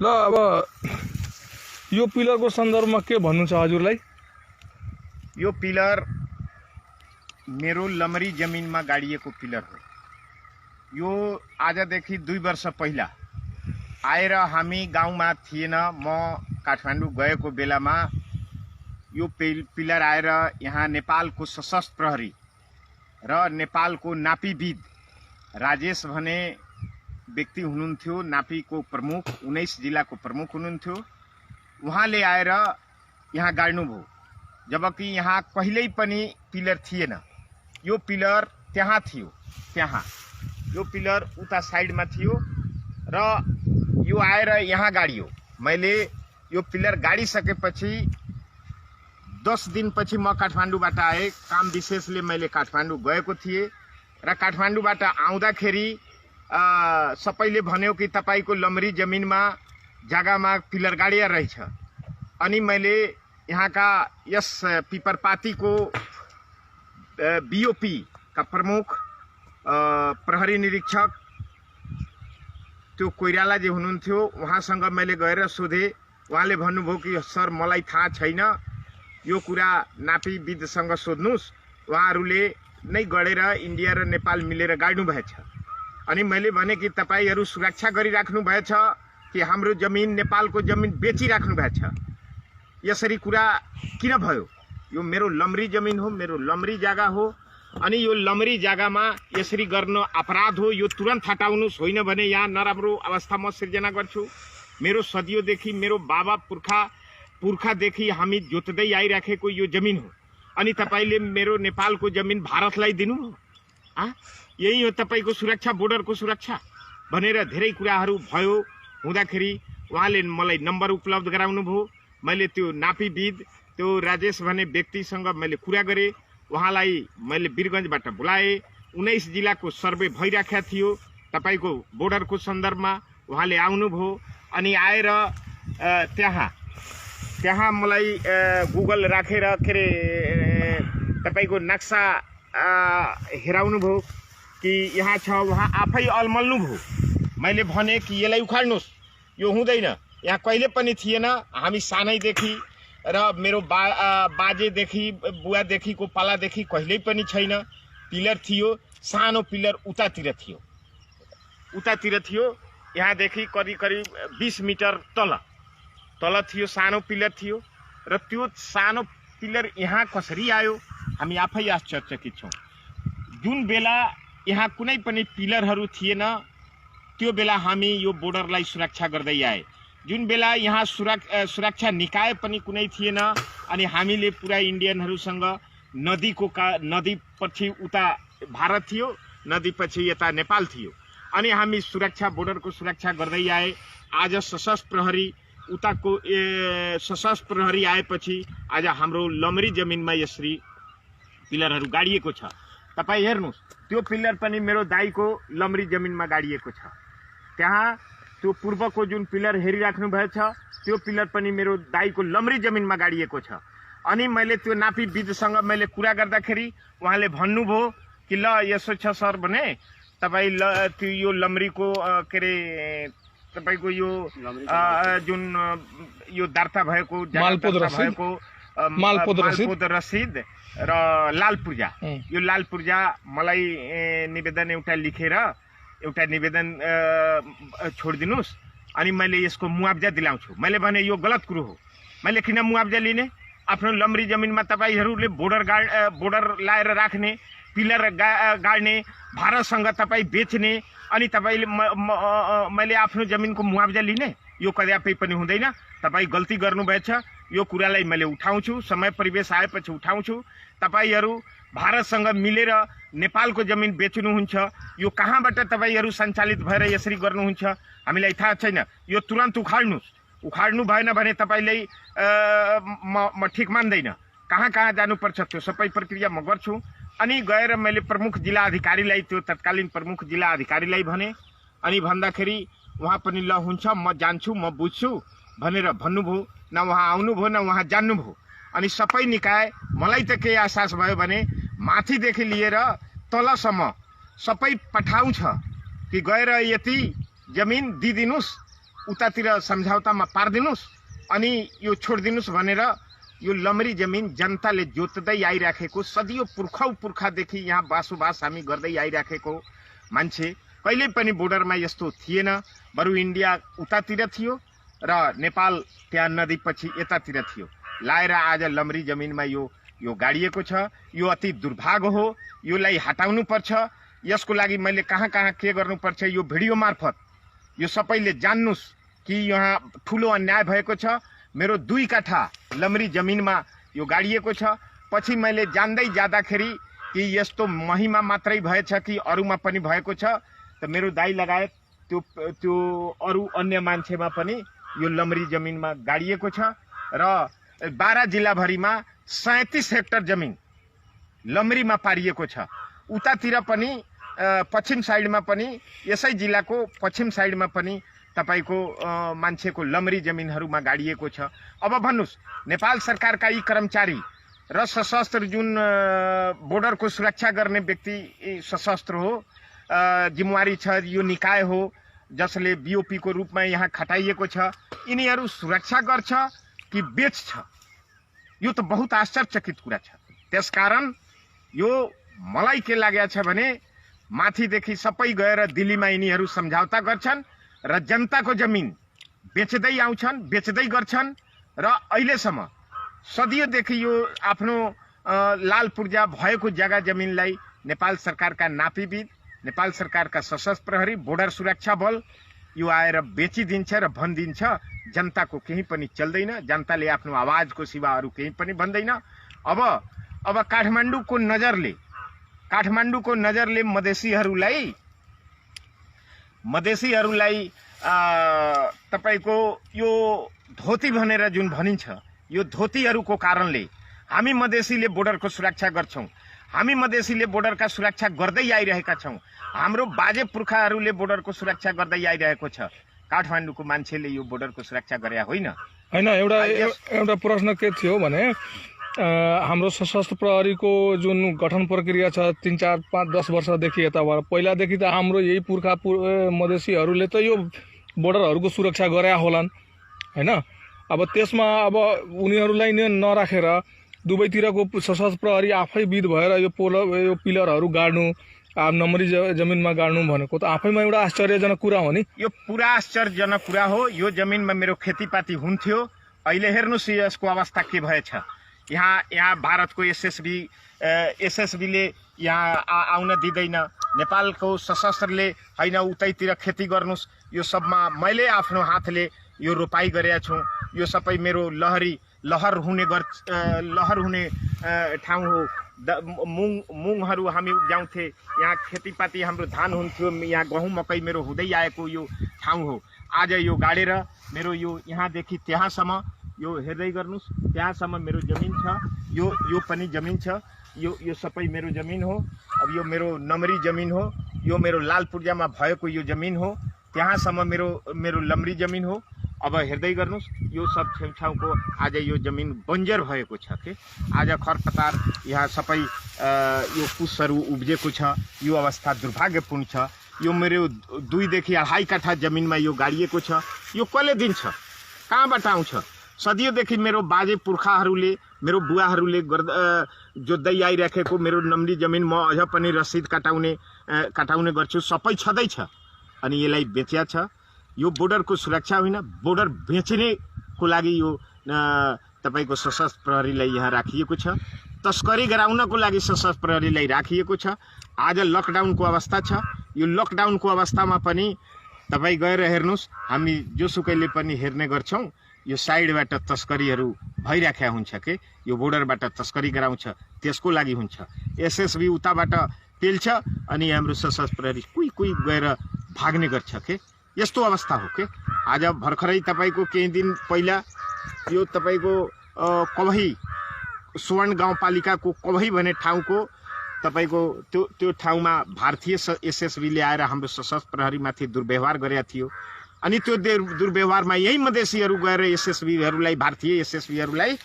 ल अब यो पिलरको सन्दर्भमा के भन्नु छ हजुरलाई? यो पिलर मेरो लमरी जमिनमा गाडिएको पिलर हो। यो आजदेखि 2 वर्ष पहिला आएर हामी गाउँमा थिएन, म काठमाडौँ गएको बेलामा यो पिलर आएर यहाँ नेपालको सशस्त्र प्रहरी र नेपालको नापीविद राजेश भने व्यक्ति हुनुहुन्थ्यो, नापीको प्रमुख 19 जिल्लाको प्रमुख हुनुहुन्थ्यो। उहाँले आएर यहाँ गाड्नुभयो, जबकि यहाँ कहिल्यै पनि पिलर थिएन। यो पिलर त्यहाँ थियो, त्यहाँ यो पिलर उता साइडमा थियो र यो आएर यहाँ गाडियो। मैले यो पिलर गाडिसकेपछि 10 दिनपछि म काठमाडौँबाट आएँ। काम विशेषले मैले काठमाडौँ गएको थिएँ र काठमाडौँबाट आउँदाखेरि सबैले भन्यो कि तपाईको लमरी जमिनमा जग्गामा पिलर गाडिया रहेछ। अनि मैले यहाँका यस पिपरपातीको बीओपी का प्रमुख प्रहरी निरीक्षक त्यो कोइराला जे हुनुहुन्थ्यो, उहाँसँग मैले गएर सोधेँ। उहाँले भन्नुभयो कि सर मलाई थाहा छैन, यो कुरा नापीविदसँग सोध्नुस्, उहाँहरूले नै गढेर इन्डिया र नेपाल मिलेर गाड्नु भएछ। अनि मैले भने कि तपाईहरू सुरक्षा गरिराख्नु भएछ कि हाम्रो जमिन नेपालको जमिन बेचिराख्नु भएछ? यसरी कुरा किन भयो? यो मेरो लमरी जमिन हो, मेरो लमरी जग्गा हो। अनि यो लमरी जग्गामा यसरी गर्न अपराध हो। यो तुरन्त हटाउनुस्, होइन भने यहाँ नराम्रो अवस्था म सिर्जना गर्छु। मेरो सदियोदेखि, मेरो बाबा पुर्खादेखि हामी जोत्दै आइराखेको यो जमिन हो। अनि तपाईले मेरो नेपालको जमिन भारतलाई दिनु हो? यही हो तपाईको सुरक्षा, बोर्डरको सुरक्षा भनेर धेरै कुराहरू भयो। हुँदाखेरि उहाँले मलाई नम्बर उपलब्ध गराउनु भयो। मैले त्यो नापीविद, त्यो राजेश भन्ने व्यक्तिसँग मैले कुरा गरेँ। उहाँलाई मैले वीरगञ्जबाट बोलाएँ। 19 जिल्लाको सर्वे भइराखेको थियो तपाईको बोर्डरको सन्दर्भमा। उहाँले आउनुभयो अनि आएर त्यहाँ मलाई गुगल राखेर के अरे तपाईको नक्सा हेराउनु भयो कि यहाँ छ। उहाँ आफै अलमल्नु भयो। मैले भने कि यसलाई उखाड्नुहोस्, यो हुँदैन, यहाँ कहिले पनि थिएन। हामी सानैदेखि र मेरो बाजेदेखि बुवादेखिको पालादेखि कहिल्यै पनि छैन। पिलर थियो, सानो पिलर उतातिर थियो, यहाँदेखि करिब 20 मिटर तल थियो, सानो पिलर थियो। र त्यो सानो पिलर यहाँ कसरी आयो, हामी आफै आश्चर्यचकित छौँ। जुन बेला यहाँ कुनै पनि पिलरहरू थिएन, त्यो बेला हामी यो बोर्डरलाई सुरक्षा गर्दै आए। जुन बेला यहाँ सुरक्षा निकाय पनि कुनै थिएन, अनि हामीले पुरा इन्डियनहरूसँग नदी पछि उता भारत थियो, नदी पछि यता नेपाल थियो। अनि हामी सुरक्षा, बोर्डरको सुरक्षा गर्दै आए। आज सशस्त्र प्रहरी उताको सशस्त्र प्रहरी आएपछि आज हाम्रो लमरी जमिनमा यसरी पिलरहरू गाडिएको छ। तपाईँ हेर्नुहोस्, त्यो पिलर पनि मेरो दाइको लमरी जमिनमा गाडिएको छ। त्यहाँ त्यो पूर्वको जुन पिलर हेरिराख्नु भएछ, त्यो पिलर पनि मेरो दाइको लमरी जमिनमा गाडिएको छ। अनि मैले त्यो नापीविदसँग मैले कुरा गर्दाखेरि उहाँले भन्नुभयो कि ल यसो छ सर भने तपाईँ त्यो यो लमरीको के अरे तपाईको यो जुन यो दर्ता भएको मालपोत रसिद र लाल पूर्जा, यो लाल पूर्जा मलाई निवेदन एउटा लेखेर एउटा निवेदन छोडिदिनुस्, अनि मैले यसको मुआवजा दिलाउँछु। मैले भने यो गलत कुरो हो। मैले किन मुआवजा लिने? आफ्नो लमरी जमिनमा तपाईहरूले बोर्डर लाएर राख्ने, पिलर गाड्ने, भारतसँग तपाईँ बेच्ने, अनि तपाईँले मैले आफ्नो जमिनको मुआवजा लिने? यो कदापि पनि हुँदैन। तपाईँ गल्ती गर्नुभएछ। यो कुरालाई मैले उठाउँछु, समय परिवेश आएपछि उठाउँछु। तपाईहरू भारतसँग मिलेर नेपालको जमिन बेच्नुहुन्छ, यो कहाँबाट तपाईहरू सञ्चालित भएर यसरी गर्नुहुन्छ हामीलाई थाहा छैन। यो तुरन्त उखाड्नु भएन भने तपाईले म ठिक मान्दैन। कहाँ जानुपर्छ त्यो सबै प्रक्रिया म गर्छु। अनि गएर मैले प्रमुख जिल्ला अधिकारीलाई, त्यो तत्कालीन प्रमुख जिल्ला अधिकारीलाई भने, अनि भन्दाखेरि उहाँ पनि ल हुन्छ म जान्छु, म बुझ्छु भनेर भन्नुभयो। न उहाँ आउनुभयो न उहाँ जान्नुभयो। अनि सबै निकाय, मलाई त के आश्वास भयो भने माथिदेखि लिएर तलसम्म सबै पठाउँछ कि गएर यति जमिन दिदिनुस् उतातिर सम्झौतामा पारिदिनुस् अनि यो छोडिदिनुस् भनेर यो लमरी जमिन जनताले जोत्दै आइराखेको सदियों पुर्खादेखि यहाँ बसोबास हामी गर्दै आइराखेको मान्छे कहिल्यै पनि बोर्डरमा यस्तो थिएन। बरु इन्डिया उतातिर थियो र नेपाल त्यहाँ नदीपछि यतातिर थियो। लाएर आज लमरी जमिनमा यो गाडिएको छ। यो अति दुर्भाग्य हो। योलाई हटाउनु पर्छ। यसको लागि मैले कहाँ के गर्नुपर्छ यो भिडियो मार्फत यो सबैले जान्नुस् कि यहाँ ठुलो अन्याय भएको छ। मेरो 2 काठा लमरी जमिनमा यो गाडिएको छ। पछि मैले जान्दै जाँदाखेरि कि यस्तो महिमा मात्रै भएछ कि अरूमा पनि भएको छ, त मेरो दाइ लगायत त्यो अरू अन्य मान्छेमा पनि यो लमरी जमिनमा गाडिएको छ र 12 जिल्लाभरिमा 37 हेक्टर जमिन लमरीमा पारिएको छ। उतातिर पनि पश्चिम साइडमा पनि यसै जिल्लाको पश्चिम साइडमा पनि तपाईको मान्छेको लमरी जमिनहरुमा गाडिएको छ। अब भन्नुस् नेपाल सरकारका यी कर्मचारी र सशस्त्र जुन बोर्डरको सुरक्षा गर्ने व्यक्ति सशस्त्र हो, जिम्मेवारी छ, यो निकाय हो जसले बीओपी को रूपमा यहाँ खटाइएको छ, यिनीहरू सुरक्षा गर्छ कि बेच्छ? यो त बहुत आश्चर्यचकित कुरा छ। त्यसकारण यो मलाई के लागेको छ भने माथिदेखि सबै गएर दिल्लीमा यिनीहरू सम्झौता गर्छन् र जनताको जमिन बेच्दै आउँछन्, बेच्दै गर्छन् र अहिलेसम्म सदियोदेखि यो आफ्नो लाल पूर्जा भएको जग्गा जमिनलाई नेपाल सरकारका नापीविद, नेपाल सरकारका सशस्त्र प्रहरी, बोर्डर सुरक्षा बल यो आएर बेचिदिन्छ र भनिदिन्छ। जनताको केही पनि चल्दैन, जनताले आफ्नो आवाजको सिवा अरू केही पनि भन्दैन। अब काठमाडौँको नजरले मधेसीहरूलाई तपाईको यो धोती भनेर जुन भनिन्छ, यो धोतीहरूको कारणले हामी मधेसीले बोर्डरको सुरक्षा गर्छौं। हामी मधेसीले बोर्डरका सुरक्षा गर्दै आइरहेका छौं। हाम्रो बाजे पुर्खाहरूले बोर्डरको सुरक्षा गर्दै आइरहेको छ। काठमाडौँको मान्छेले यो बोर्डरको सुरक्षा गरे होइन। एउटा प्रश्न के थियो भने हाम्रो सशस्त्र प्रहरीको जुन गठन प्रक्रिया छ 3, 4, 5, 10 वर्षदेखि यताबाट पहिलादेखि त हाम्रो यही पुर्खा मधेसीहरूले त यो बोर्डरहरूको सुरक्षा गरे होलान् हैन। अब त्यसमा अब उनीहरूलाई नराखेर दुवैतिरको सशस्त्र प्रहरी आफै विध भएर यो पिलरहरू गाड्नु, नम्बरी जमिनमा गाड्नु भनेको त आफैमा एउटा आश्चर्यजनक कुरा हो नि। यो पुरा आश्चर्यजनक कुरा हो। यो जमिनमा मेरो खेतीपाती हुन्थ्यो। अहिले हेर्नुस् यसको अवस्था के भएछ। यहाँ भारतको एसएसबीले यहाँ आउन दिँदैन, नेपालको सशस्त्रले हैन उतैतिर खेती गर्नुस्। यो सबमा मैले आफ्नो हातले यो रोपाई गरेका छु। यो सबै मेरो लहर हुने ठाउँ हो। मुङहरू हामी उब्जाउँथे, यहाँ खेतीपाती हाम्रो धान हुन्थ्यो, यहाँ गहुँ मकै मेरो हुँदै आएको यो ठाउँ हो। आज यो गाडेर मेरो यो यहाँदेखि त्यहाँसम्म यो हेर्दै गर्नुस्, त्यहाँसम्म मेरो जमिन छ। यो पनि जमिन छ। यो सबै मेरो जमिन हो। अब यो मेरो नमरी जमिन हो। यो मेरो लाल पूर्जामा भएको यो जमिन हो। त्यहाँसम्म मेरो लमरी जमिन हो। अब हेर्दै गर्नुस् यो सब छेउछाउको आज यो जमिन बन्जर भएको छ के। आज खरपतार यहाँ सबै यो पुसहरू उब्जेको छ। यो अवस्था दुर्भाग्यपूर्ण छ। यो मेरो 2 देखि 2.5 काठा जमिनमा यो गाडिएको छ। यो कसले दिन्छ? कहाँबाट आउँछ? सदियोदेखि मेरो बाजे पुर्खाहरूले, मेरो बुवाहरूले जोत्दै आइराखेको मेरो नम्री जमिन म अझ पनि रसिद कटाउने गर्छु। सबै छँदैछ अनि यसलाई बेच्या छ। यो बोर्डरको सुरक्षा होइन, बोर्डर बेच्नेको लागि यो तपाईको सशस्त्र प्रहरीलाई यहाँ राखिएको छ। तस्करी गराउनको लागि सशस्त्र प्रहरीलाई राखिएको छ। आज लकडाउनको अवस्था छ। यो लकडाउनको अवस्थामा पनि तपाई गएर हेर्नुस्, हामी जोसुकैले पनि हेर्ने गर्छौं। यो साइडबाट तस्करीहरू भइराखेका हुन्छ के। यो बोर्डरबाट तस्करी गराउँछ, त्यसको लागि हुन्छ। एसएसबी उताबाट पेल्छ अनि हाम्रो सशस्त्र प्रहरी कुई गएर भाग्ने गर्छ के। यस्तो अवस्था हो के। आज भर्खरै तपाईको केही दिन पहिला यो तपाईको कवही स्वर्ण गाउँपालिकाको कवही भन्ने ठाउँको तपाईको त्यो ठाउँमा भारतीय एसएसबीले आएर हाम्रो सशस्त्र प्रहरीमाथि दुर्व्यवहार गरेका थियो। अनि त्यो दुर्व्यवहारमा यही मधेसीहरू गएर एसएसबीहरूलाई, भारतीय एसएसबीहरूलाई,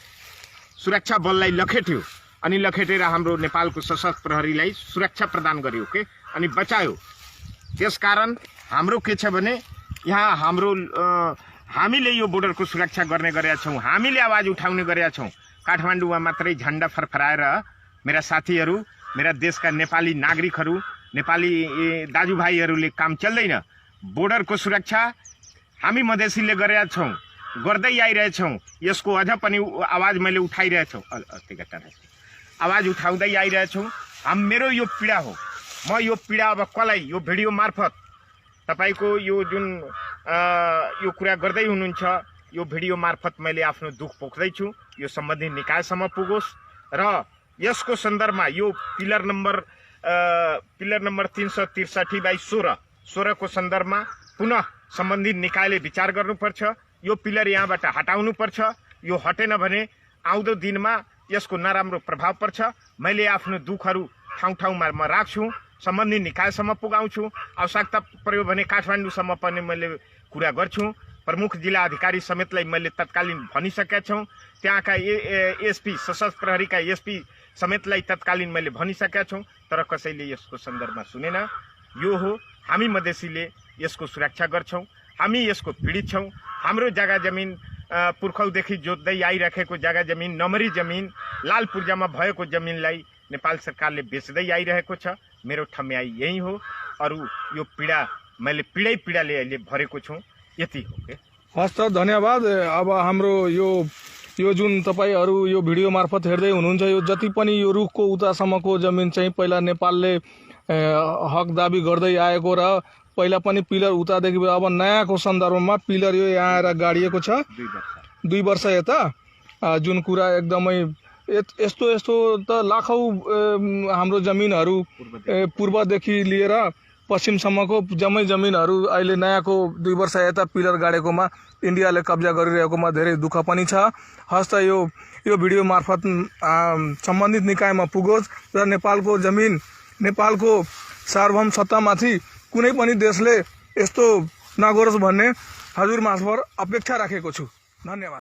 सुरक्षा बललाई लखेट्यो अनि लखेटेर हाम्रो नेपालको सशस्त्र प्रहरीलाई सुरक्षा प्रदान गर्यो के अनि बचायो। त्यसकारण हाम्रो के छ भने यहाँ हाम्रो हामीले यो बोर्डरको सुरक्षा गर्ने गरेका छौँ, हामीले आवाज उठाउने गरेका छौँ। काठमाडौँमा मात्रै झन्डा फरफराएर मेरा साथीहरू, मेरा देशका नेपाली नागरिकहरू, नेपाली दाजुभाइहरूले काम चल्दैन। बोर्डरको सुरक्षा हामी मधेसीले गरेका छौँ, गर्दै आइरहेछौँ। यसको अझ पनि आवाज मैले उठाइरहेछौँ, आवाज उठाउँदै आइरहेछौँ। मेरो यो पीडा हो। म यो पीडा अब कसलाई यो भिडियो मार्फत तपाईको यो जुन यो कुरा गर्दै हुनुहुन्छ, यो भिडियो मार्फत मैले आफ्नो दुख पोख्दैछु। यो सम्बन्धित निकायसम्म पुगोस् र यसको सन्दर्भमा यो पिलर नम्बर 363/16 को सन्दर्भमा पुनः सम्बन्धित निकायले विचार गर्नुपर्छ। यो पिलर यहाँबाट हटाउनुपर्छ। यो हटेन भने आउँदो दिनमा यसको नराम्रो प्रभाव पर्छ। मैले आफ्नो दुखहरू ठाउँ ठाउँमा म राख्छु, सम्बन्धित निकायसम्म पुगाउँछु। आवश्यकता पर्यो भने काठमाडौँसम्म पनि मैले कुरा गर्छु। प्रमुख जिल्ला अधिकारी समेतलाई मैले तत्कालीन भनिसकेका छौँ। त्यहाँका एसपी, सशस्त्र प्रहरीका एसपी समेतलाई तत्कालीन मैले भनिसकेका छौँ, तर कसैले यसको सन्दर्भमा सुनेन। यो हो, हामी मधेसीले यसको सुरक्षा गर्छौँ, हामी यसको पीडित छौँ। हाम्रो जग्गा जमिन पुर्खौँदेखि जोत्दै आइराखेको जग्गा जमिन, नमरी जमिन, लाल पूर्जामा भएको जमिनलाई नेपाल सरकारले बेच्दै आइरहेको छ। मेरो ठम्याइ यही हो। अरू यो पीडा मैले पीडैले अहिले भरेको छु। यति हो के। हस् त, धन्यवाद। अब हाम्रो यो जुन तपाईहरू यो भिडियो मार्फत हेर्दै हुनुहुन्छ, यो जति पनि यो रुखको उतासम्मको जमिन चाहिँ पहिला नेपालले हक दाबी गर्दै आएको र पहिला पनि पिलर उतादेखि अब नयाँको सन्दर्भमा पिलर यो यहाँ आएर गाडिएको छ 2 वर्ष यता। जुन कुरा एकदमै यस्तो त लाखौँ हाम्रो जमिनहरू पूर्वदेखि लिएर पश्चिमसम्मको जम्मै जमिनहरू अहिले नयाँको 2 वर्ष यता पिलर गाडेकोमा इन्डियाले कब्जा गरिरहेकोमा धेरै दुःख पनि छ। हस् त, यो भिडियो मार्फत सम्बन्धित निकायमा पुगोस् र नेपालको जमिन, नेपालको सार्वभौम सत्तामाथि कुनै पनि देशले यस्तो नगरोस् भन्ने हजुर माझ अपेक्षा राखेको छु। धन्यवाद।